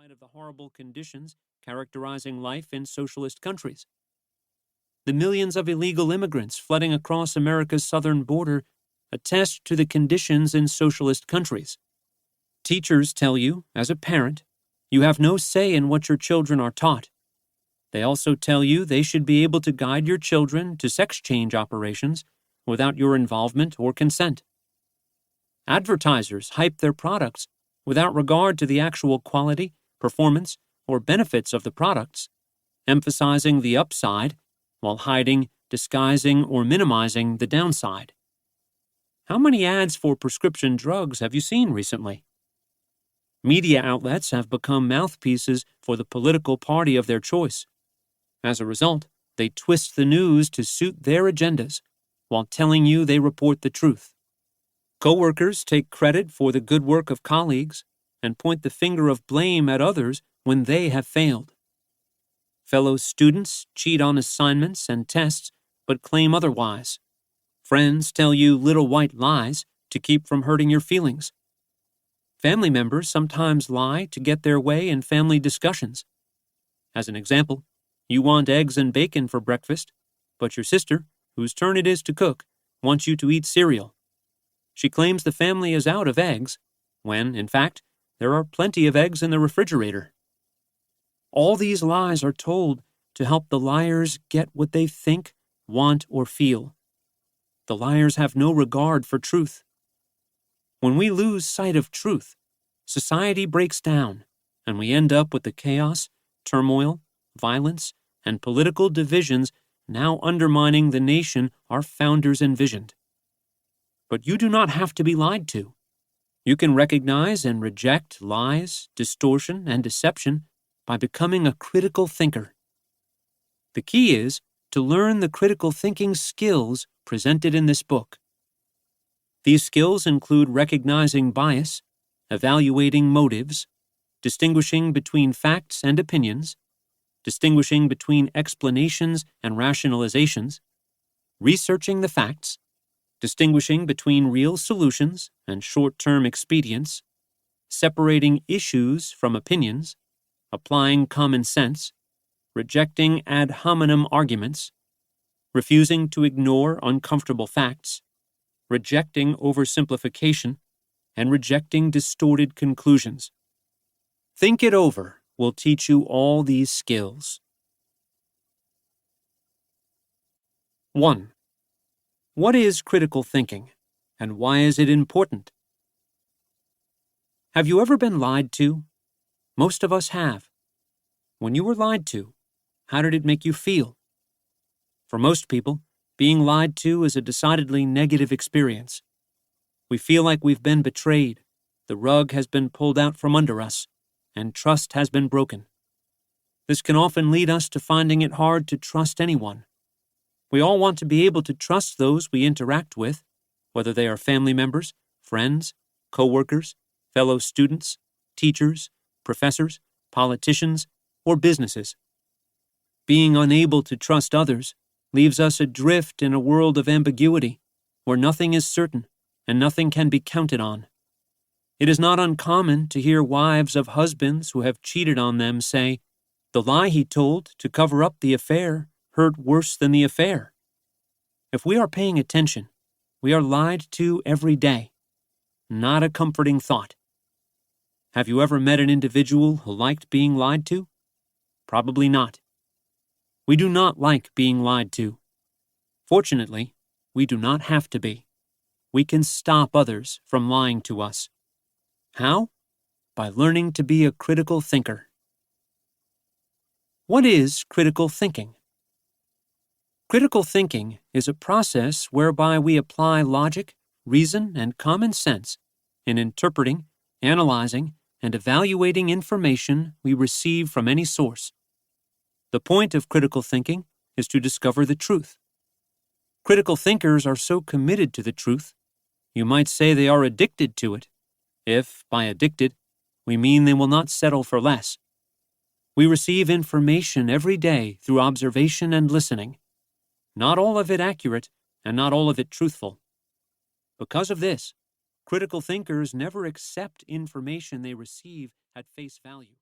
spite of the horrible conditions characterizing life in socialist countries. The millions of illegal immigrants flooding across America's southern border attest to the conditions in socialist countries. Teachers tell you, as a parent, you have no say in what your children are taught. They also tell you they should be able to guide your children to sex change operations without your involvement or consent. Advertisers hype their products without regard to the actual quality, performance, or benefits of the products, emphasizing the upside while hiding, disguising, or minimizing the downside. How many ads for prescription drugs have you seen recently? Media outlets have become mouthpieces for the political party of their choice. As a result, they twist the news to suit their agendas while telling you they report the truth. Coworkers take credit for the good work of colleagues and point the finger of blame at others when they have failed. Fellow students cheat on assignments and tests but claim otherwise. Friends tell you little white lies to keep from hurting your feelings. Family members sometimes lie to get their way in family discussions. As an example, you want eggs and bacon for breakfast, but your sister, whose turn it is to cook, wants you to eat cereal. She claims the family is out of eggs, when, in fact, there are plenty of eggs in the refrigerator. All these lies are told to help the liars get what they think, want, or feel. The liars have no regard for truth. When we lose sight of truth, society breaks down, and we end up with the chaos, turmoil, violence, and political divisions now undermining the nation our founders envisioned. But you do not have to be lied to. You can recognize and reject lies, distortion, and deception by becoming a critical thinker. The key is to learn the critical thinking skills presented in this book. These skills include recognizing bias, evaluating motives, distinguishing between facts and opinions, distinguishing between explanations and rationalizations, researching the facts, distinguishing between real solutions and short-term expedients, separating issues from opinions, applying common sense, rejecting ad hominem arguments, refusing to ignore uncomfortable facts, rejecting oversimplification, and rejecting distorted conclusions. Think It Over will teach you all these skills. 1. What is critical thinking, and why is it important? Have you ever been lied to? Most of us have. When you were lied to, how did it make you feel? For most people, being lied to is a decidedly negative experience. We feel like we've been betrayed, the rug has been pulled out from under us, and trust has been broken. This can often lead us to finding it hard to trust anyone. We all want to be able to trust those we interact with, whether they are family members, friends, co-workers, fellow students, teachers, professors, politicians, or businesses. Being unable to trust others leaves us adrift in a world of ambiguity, where nothing is certain and nothing can be counted on. It is not uncommon to hear wives of husbands who have cheated on them say, "The lie he told to cover up the affair hurt worse than the affair." If we are paying attention, we are lied to every day. Not a comforting thought. Have you ever met an individual who liked being lied to? Probably not. We do not like being lied to. Fortunately, we do not have to be. We can stop others from lying to us. How? By learning to be a critical thinker. What is critical thinking? Critical thinking is a process whereby we apply logic, reason, and common sense in interpreting, analyzing, and evaluating information we receive from any source. The point of critical thinking is to discover the truth. Critical thinkers are so committed to the truth, you might say they are addicted to it, if, by addicted, we mean they will not settle for less. We receive information every day through observation and listening. Not all of it accurate, and not all of it truthful. Because of this, critical thinkers never accept information they receive at face value.